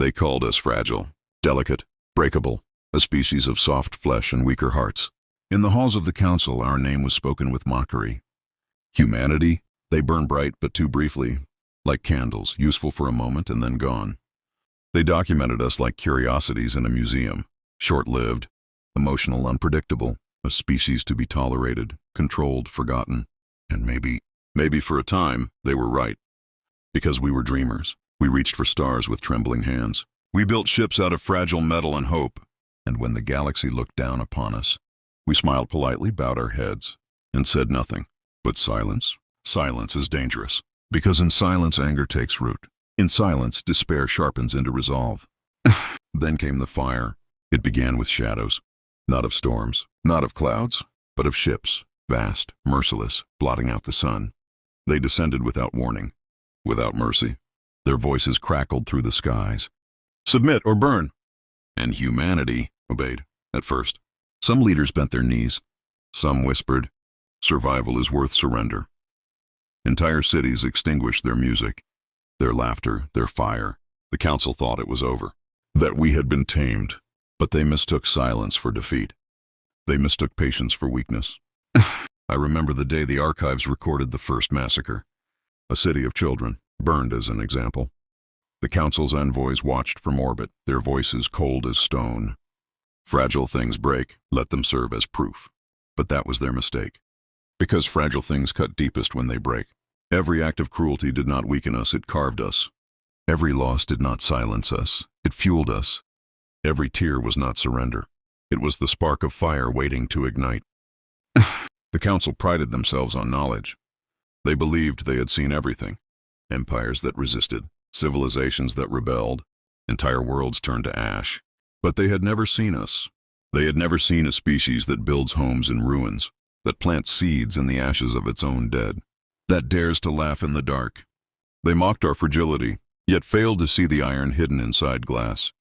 They called us fragile, delicate, breakable, a species of soft flesh and weaker hearts. In the halls of the council, our name was spoken with mockery. Humanity, they burn bright but too briefly, like candles, useful for a moment and then gone. They documented us like curiosities in a museum, short-lived, emotional, unpredictable, a species to be tolerated, controlled, forgotten, and maybe for a time, they were right. Because we were dreamers, we reached for stars with trembling hands. We built ships out of fragile metal and hope, and when the galaxy looked down upon us, we smiled politely, bowed our heads, and said nothing. But silence is dangerous, because in silence anger takes root. In silence, despair sharpens into resolve. Then came the fire. It began with shadows, not of storms, not of clouds, but of ships, vast, merciless, blotting out the sun. They descended without warning, without mercy. Their voices crackled through the skies. Submit or burn! And humanity obeyed, at first. Some leaders bent their knees. Some whispered, survival is worth surrender. Entire cities extinguished their music, their laughter, their fire. The council thought it was over, that we had been tamed, but they mistook silence for defeat. They mistook patience for weakness. I remember the day the archives recorded the first massacre. A city of children, burned as an example. The council's envoys watched from orbit, their voices cold as stone. Fragile things break, let them serve as proof. But that was their mistake. Because fragile things cut deepest when they break. Every act of cruelty did not weaken us, it carved us. Every loss did not silence us, it fueled us. Every tear was not surrender. It was the spark of fire waiting to ignite. The council prided themselves on knowledge. They believed they had seen everything. Empires that resisted, civilizations that rebelled, entire worlds turned to ash. But they had never seen us. They had never seen a species that builds homes in ruins, that plants seeds in the ashes of its own dead, that dares to laugh in the dark. They mocked our fragility, yet failed to see the iron hidden inside glass.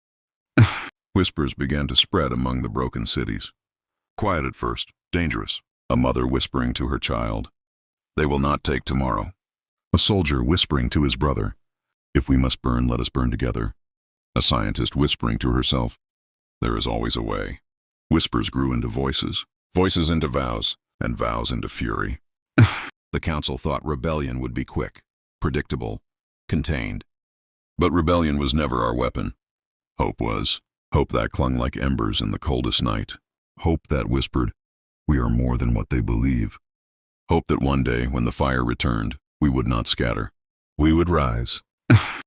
Whispers began to spread among the broken cities. Quiet at first, dangerous. A mother whispering to her child, "They will not take tomorrow." A soldier whispering to his brother, "If we must burn, let us burn together." A scientist whispering to herself, "There is always a way." Whispers grew into voices, voices into vows, and vows into fury. The council thought rebellion would be quick, predictable, contained. But rebellion was never our weapon. Hope was. Hope that clung like embers in the coldest night. Hope that whispered, "We are more than what they believe." Hope that one day, when the fire returned, we would not scatter. We would rise.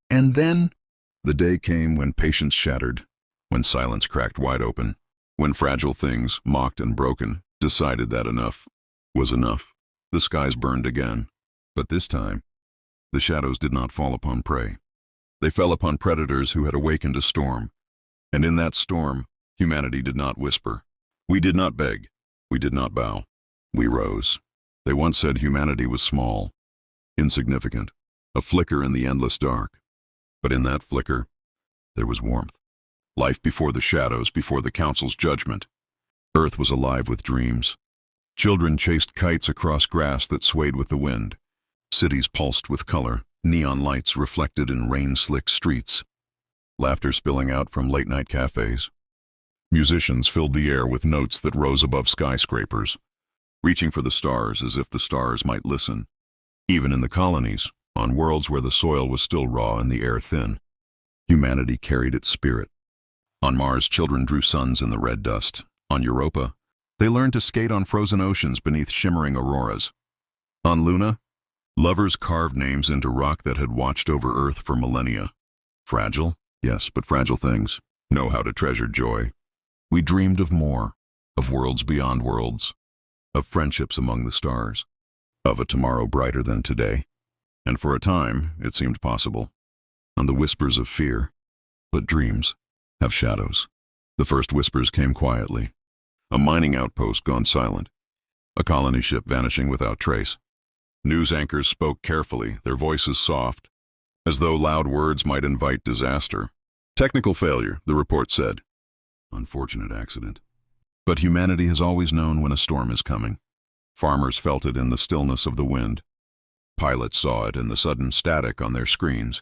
And then, the day came when patience shattered, when silence cracked wide open, when fragile things, mocked and broken, decided that enough was enough. The skies burned again, but this time, the shadows did not fall upon prey. They fell upon predators who had awakened a storm, and in that storm, humanity did not whisper. We did not beg. We did not bow. We rose. They once said humanity was small, insignificant, a flicker in the endless dark. But in that flicker, there was warmth. Life before the shadows, before the council's judgment. Earth was alive with dreams. Children chased kites across grass that swayed with the wind. Cities pulsed with color, neon lights reflected in rain-slicked streets. Laughter spilling out from late-night cafes. Musicians filled the air with notes that rose above skyscrapers, reaching for the stars as if the stars might listen. Even in the colonies, on worlds where the soil was still raw and the air thin, humanity carried its spirit. On Mars, children drew suns in the red dust. On Europa, they learned to skate on frozen oceans beneath shimmering auroras. On Luna, lovers carved names into rock that had watched over Earth for millennia. Fragile, yes, but fragile things know how to treasure joy. We dreamed of more, of worlds beyond worlds, of friendships among the stars, of a tomorrow brighter than today. And for a time, it seemed possible. And the whispers of fear, but dreams, have shadows. The first whispers came quietly. A mining outpost gone silent. A colony ship vanishing without trace. News anchors spoke carefully, their voices soft, as though loud words might invite disaster. Technical failure, the report said. Unfortunate accident. But humanity has always known when a storm is coming. Farmers felt it in the stillness of the wind. Pilots saw it in the sudden static on their screens.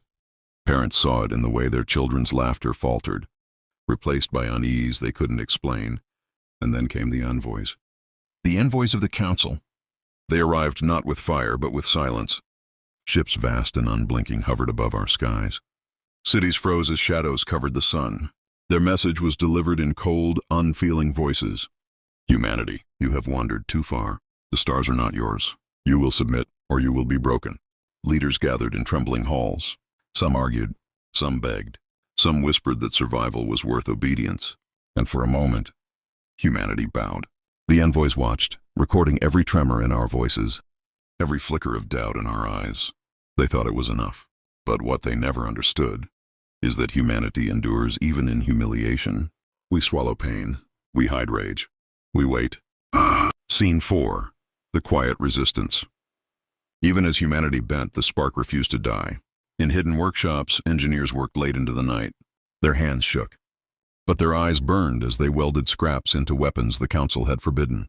Parents saw it in the way their children's laughter faltered, replaced by unease they couldn't explain. And then came the envoys. The envoys of the council. They arrived not with fire, but with silence. Ships vast and unblinking hovered above our skies. Cities froze as shadows covered the sun. Their message was delivered in cold, unfeeling voices. Humanity, you have wandered too far. The stars are not yours. You will submit, or you will be broken. Leaders gathered in trembling halls. Some argued, some begged, some whispered that survival was worth obedience. And for a moment, humanity bowed. The envoys watched, recording every tremor in our voices, every flicker of doubt in our eyes. They thought it was enough. But what they never understood is that humanity endures even in humiliation. We swallow pain. We hide rage. We wait. Scene 4. The quiet resistance. Even as humanity bent, the spark refused to die. In hidden workshops, engineers worked late into the night. Their hands shook, but their eyes burned as they welded scraps into weapons the council had forbidden.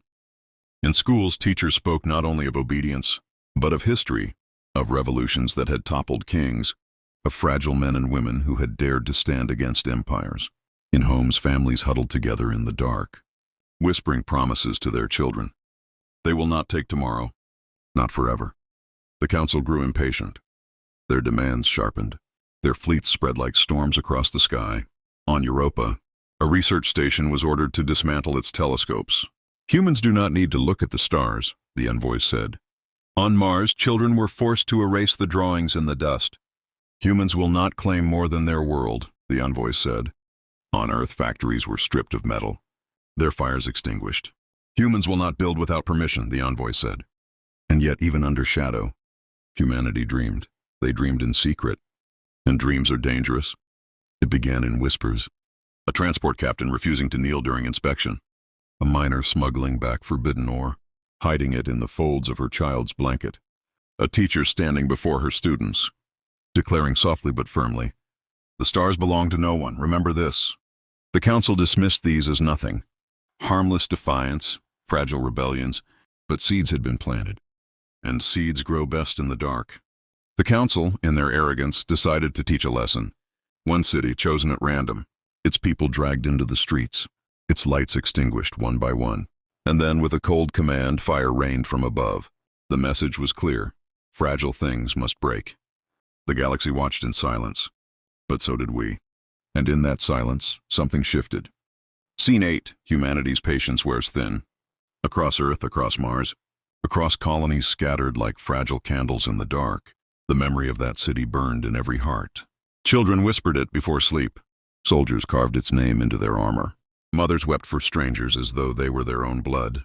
In schools, teachers spoke not only of obedience, but of history, of revolutions that had toppled kings, of fragile men and women who had dared to stand against empires. In homes, families huddled together in the dark, whispering promises to their children. They will not take tomorrow, not forever. The council grew impatient. Their demands sharpened. Their fleets spread like storms across the sky. On Europa, a research station was ordered to dismantle its telescopes. Humans do not need to look at the stars, the envoys said. On Mars, children were forced to erase the drawings in the dust. Humans will not claim more than their world, the envoys said. On Earth, factories were stripped of metal, their fires extinguished. Humans will not build without permission, the envoys said. And yet, even under shadow, humanity dreamed. They dreamed in secret, and dreams are dangerous. It began in whispers. A transport captain refusing to kneel during inspection. A miner smuggling back forbidden ore, hiding it in the folds of her child's blanket. A teacher standing before her students, declaring softly but firmly, "The stars belong to no one, remember this." The council dismissed these as nothing. Harmless defiance, fragile rebellions, but seeds had been planted. And seeds grow best in the dark. The council, in their arrogance, decided to teach a lesson. One city chosen at random, its people dragged into the streets, its lights extinguished one by one. And then, with a cold command, fire rained from above. The message was clear. Fragile things must break. The galaxy watched in silence, but so did we. And in that silence, something shifted. Scene 8, humanity's patience wears thin. Across Earth, across Mars, across colonies scattered like fragile candles in the dark, the memory of that city burned in every heart. Children whispered it before sleep. Soldiers carved its name into their armor. Mothers wept for strangers as though they were their own blood.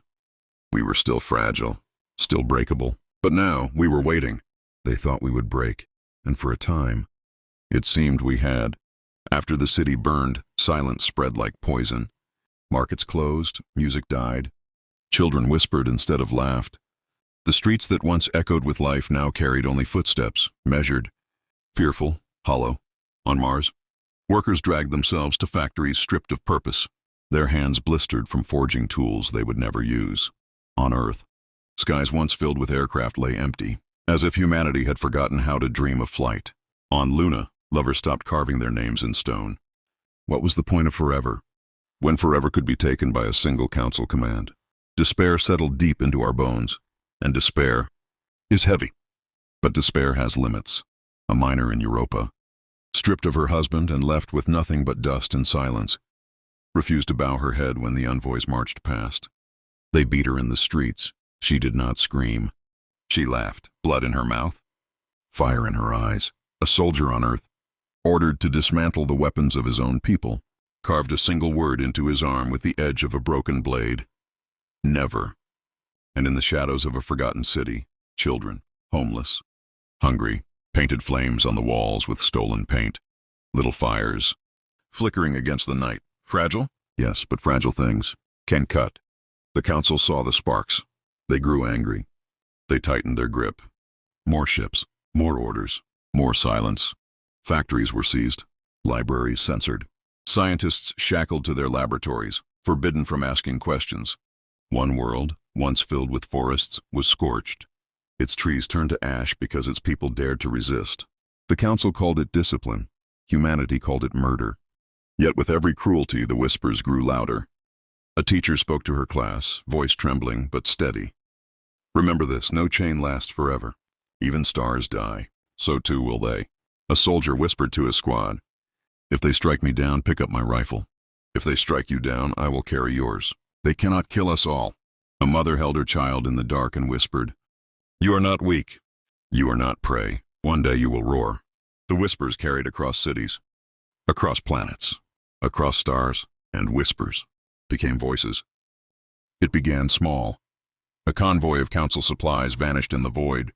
We were still fragile, still breakable. But now, we were waiting. They thought we would break, and for a time, it seemed we had. After the city burned, silence spread like poison. Markets closed, music died. Children whispered instead of laughed. The streets that once echoed with life now carried only footsteps, measured, fearful, hollow. On Mars, workers dragged themselves to factories stripped of purpose, their hands blistered from forging tools they would never use. On Earth, skies once filled with aircraft lay empty, as if humanity had forgotten how to dream of flight. On Luna, lovers stopped carving their names in stone. What was the point of forever, when forever could be taken by a single council command? Despair settled deep into our bones. And despair is heavy. But despair has limits. A miner in Europa, stripped of her husband and left with nothing but dust and silence, refused to bow her head when the envoys marched past. They beat her in the streets. She did not scream. She laughed, blood in her mouth, fire in her eyes. A soldier on Earth, ordered to dismantle the weapons of his own people, carved a single word into his arm with the edge of a broken blade. Never. And in the shadows of a forgotten city, children, homeless, hungry, painted flames on the walls with stolen paint, little fires, flickering against the night. Fragile? Yes, but fragile things can cut. The council saw the sparks. They grew angry. They tightened their grip. More ships, more orders, more silence. Factories were seized, libraries censored, scientists shackled to their laboratories, forbidden from asking questions. One world, once filled with forests, was scorched. Its trees turned to ash because its people dared to resist. The council called it discipline. Humanity called it murder. Yet with every cruelty, the whispers grew louder. A teacher spoke to her class, voice trembling but steady. Remember this, no chain lasts forever. Even stars die. So too will they. A soldier whispered to his squad, "If they strike me down, pick up my rifle. If they strike you down, I will carry yours. They cannot kill us all." A mother held her child in the dark and whispered, "You are not weak. You are not prey. One day you will roar." The whispers carried across cities, across planets, across stars, and whispers became voices. It began small. A convoy of council supplies vanished in the void.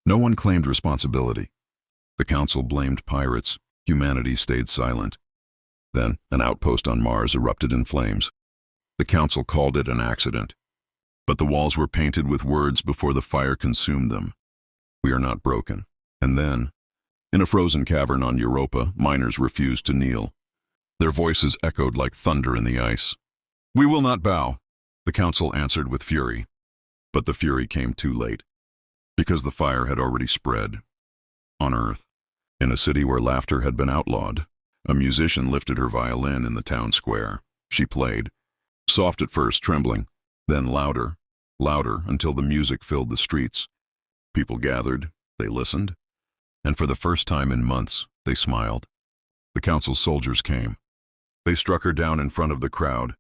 No one claimed responsibility. The council blamed pirates. Humanity stayed silent. Then an outpost on Mars erupted in flames. The council called it an accident. But the walls were painted with words before the fire consumed them. "We are not broken." And then, in a frozen cavern on Europa, miners refused to kneel. Their voices echoed like thunder in the ice. "We will not bow," the council answered with fury. But the fury came too late, because the fire had already spread. On Earth, in a city where laughter had been outlawed, a musician lifted her violin in the town square. She played, soft at first, trembling, then louder, louder, until the music filled the streets. People gathered, they listened, and for the first time in months, they smiled. The council's soldiers came. They struck her down in front of the crowd,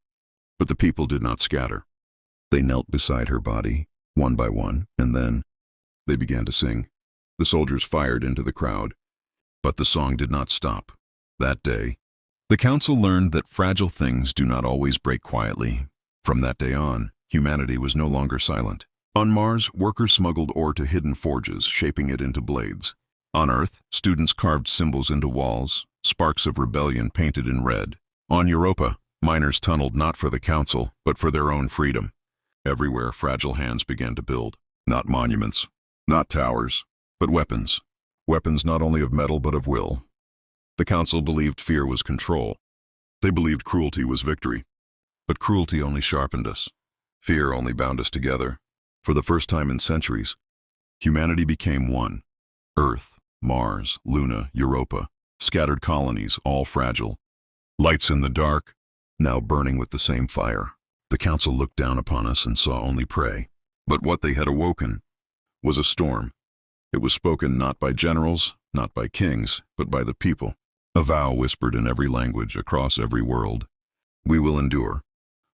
but the people did not scatter. They knelt beside her body, one by one, and then they began to sing. The soldiers fired into the crowd, but the song did not stop. That day, the council learned that fragile things do not always break quietly. From that day on, humanity was no longer silent. On Mars, workers smuggled ore to hidden forges, shaping it into blades. On Earth, students carved symbols into walls, sparks of rebellion painted in red. On Europa, miners tunneled not for the council, but for their own freedom. Everywhere, fragile hands began to build. Not monuments, not towers, but weapons. Weapons not only of metal but of will. The council believed fear was control. They believed cruelty was victory. But cruelty only sharpened us. Fear only bound us together. For the first time in centuries, humanity became one. Earth, Mars, Luna, Europa, scattered colonies, all fragile. Lights in the dark, now burning with the same fire. The council looked down upon us and saw only prey. But what they had awoken was a storm. It was spoken not by generals, not by kings, but by the people. A vow whispered in every language, across every world. We will endure.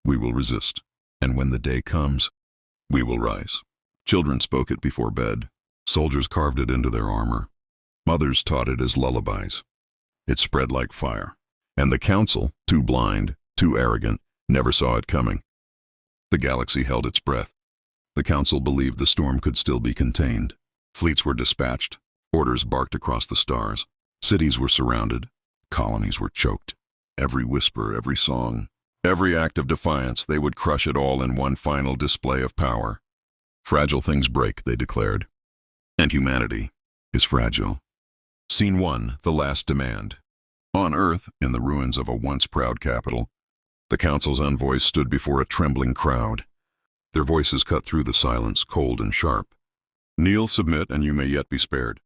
We will resist. And when the day comes, we will rise. Children spoke it before bed. Soldiers carved it into their armor. Mothers taught it as lullabies. It spread like fire. And the council, too blind, too arrogant, never saw it coming. The galaxy held its breath. The council believed the storm could still be contained. Fleets were dispatched. Orders barked across the stars. Cities were surrounded. Colonies were choked. Every whisper, every song, every act of defiance, they would crush it all in one final display of power. Fragile things break, they declared. And humanity is fragile. Scene 1, The Last Demand. On Earth, in the ruins of a once proud capital, the council's envoys stood before a trembling crowd. Their voices cut through the silence, cold and sharp. "Kneel, submit, and you may yet be spared."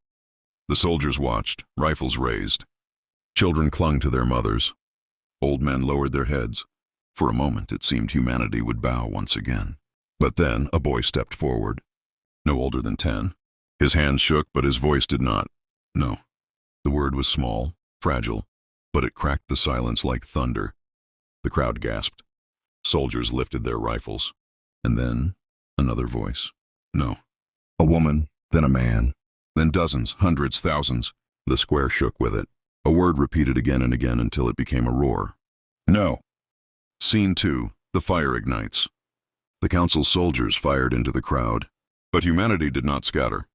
The soldiers watched, rifles raised. Children clung to their mothers. Old men lowered their heads. For a moment, it seemed humanity would bow once again. But then a boy stepped forward, no older than 10. His hands shook, but his voice did not. No. The word was small, fragile, but it cracked the silence like thunder. The crowd gasped. Soldiers lifted their rifles. And then another voice. No. A woman, then a man, then dozens, hundreds, thousands. The square shook with it. A word repeated again and again until it became a roar. No. Scene 2, The Fire Ignites. The council's soldiers fired into the crowd, but humanity did not scatter.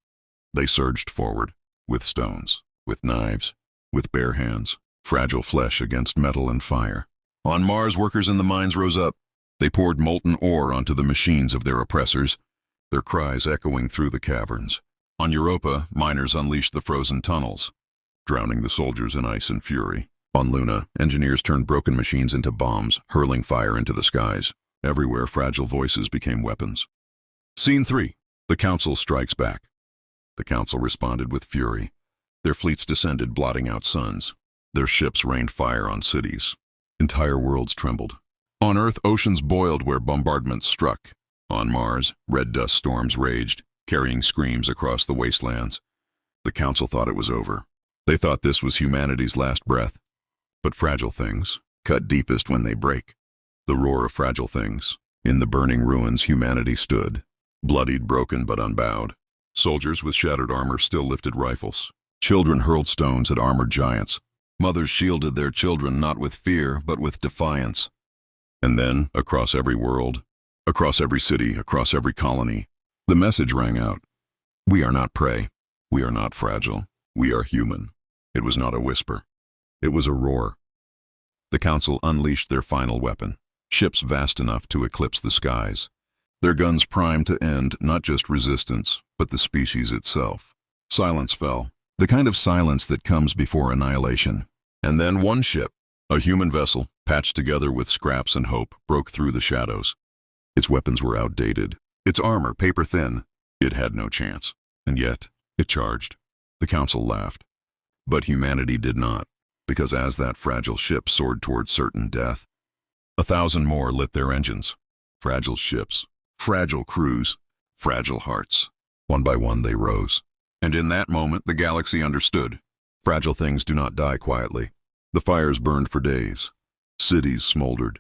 They surged forward, with stones, with knives, with bare hands, fragile flesh against metal and fire. On Mars, workers in the mines rose up. They poured molten ore onto the machines of their oppressors, their cries echoing through the caverns. On Europa, miners unleashed the frozen tunnels, drowning the soldiers in ice and fury. On Luna, engineers turned broken machines into bombs, hurling fire into the skies. Everywhere, fragile voices became weapons. Scene 3, The Council Strikes Back. The council responded with fury. Their fleets descended, blotting out suns. Their ships rained fire on cities. Entire worlds trembled. On Earth, oceans boiled where bombardments struck. On Mars, red dust storms raged, carrying screams across the wastelands. The Council thought it was over. They thought this was humanity's last breath. But fragile things cut deepest when they break. The roar of fragile things. In the burning ruins, humanity stood, bloodied, broken, but unbowed. Soldiers with shattered armor still lifted rifles. Children hurled stones at armored giants. Mothers shielded their children not with fear, but with defiance. And then, across every world, across every city, across every colony, the message rang out. We are not prey. We are not fragile. We are human. It was not a whisper. It was a roar. The Council unleashed their final weapon, ships vast enough to eclipse the skies. Their guns primed to end not just resistance, but the species itself. Silence fell, the kind of silence that comes before annihilation. And then one ship, a human vessel, patched together with scraps and hope, broke through the shadows. Its weapons were outdated, its armor paper-thin. It had no chance, and yet it charged. The Council laughed. But humanity did not, because as that fragile ship soared toward certain death, 1,000 more lit their engines. Fragile ships, fragile crews, fragile hearts. One by one they rose. And in that moment the galaxy understood. Fragile things do not die quietly. The fires burned for days. Cities smoldered.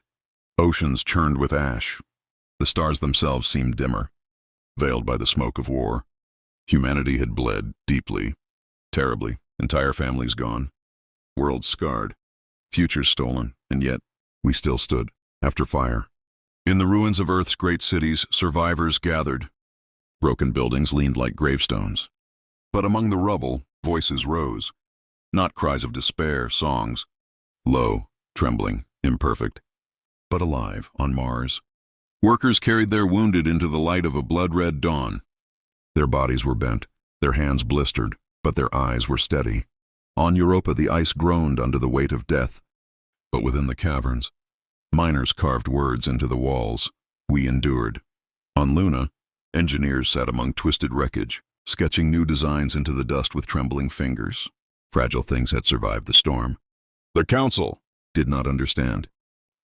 Oceans churned with ash. The stars themselves seemed dimmer, veiled by the smoke of war. Humanity had bled deeply, terribly. Entire families gone. Worlds scarred. Futures stolen. And yet, we still stood, after fire. In the ruins of Earth's great cities, survivors gathered. Broken buildings leaned like gravestones. But among the rubble, voices rose. Not cries of despair, songs. Low, trembling, imperfect, but alive on Mars. Workers carried their wounded into the light of a blood-red dawn. Their bodies were bent, their hands blistered, but their eyes were steady. On Europa, the ice groaned under the weight of death. But within the caverns, miners carved words into the walls. We endured. On Luna, engineers sat among twisted wreckage, sketching new designs into the dust with trembling fingers. Fragile things had survived the storm. The Council did not understand.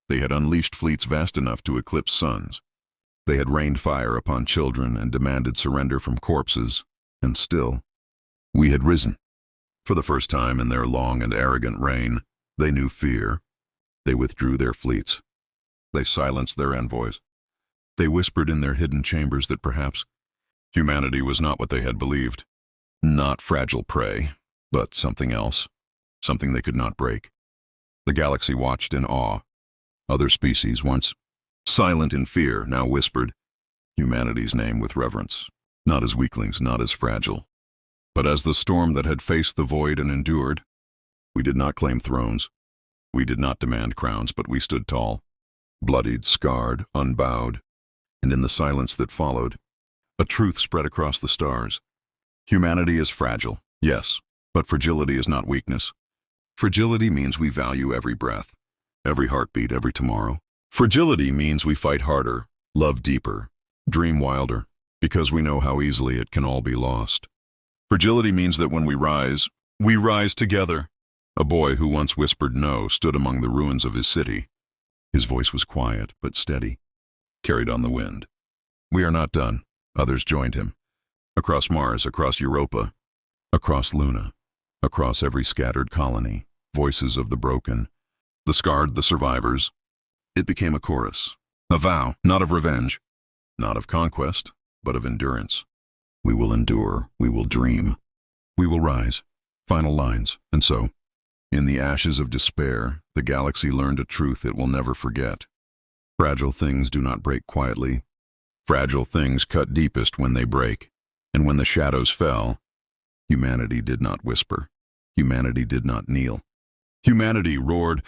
They had unleashed fleets vast enough to eclipse suns. They had rained fire upon children and demanded surrender from corpses, and still, we had risen. For the first time in their long and arrogant reign, they knew fear. They withdrew their fleets. They silenced their envoys. They whispered in their hidden chambers that perhaps humanity was not what they had believed. Not fragile prey, but something else. Something they could not break. The galaxy watched in awe. Other species, once silent in fear, now whispered humanity's name with reverence. Not as weaklings, not as fragile, but as the storm that had faced the void and endured. We did not claim thrones. We did not demand crowns, but we stood tall, bloodied, scarred, unbowed. And in the silence that followed, a truth spread across the stars. Humanity is fragile, yes, but fragility is not weakness. Fragility means we value every breath, every heartbeat, every tomorrow. Fragility means we fight harder, love deeper, dream wilder, because we know how easily it can all be lost. Fragility means that when we rise together. A boy who once whispered no stood among the ruins of his city. His voice was quiet but steady, carried on the wind. We are not done. Others joined him. Across Mars, across Europa, across Luna, across every scattered colony, voices of the broken, the scarred, the survivors. It became a chorus, a vow, not of revenge, not of conquest, but of endurance. We will endure, we will dream, we will rise. Final lines, and so, in the ashes of despair, the galaxy learned a truth it will never forget. Fragile things do not break quietly. Fragile things cut deepest when they break. And when the shadows fell, humanity did not whisper. Humanity did not kneel. Humanity roared,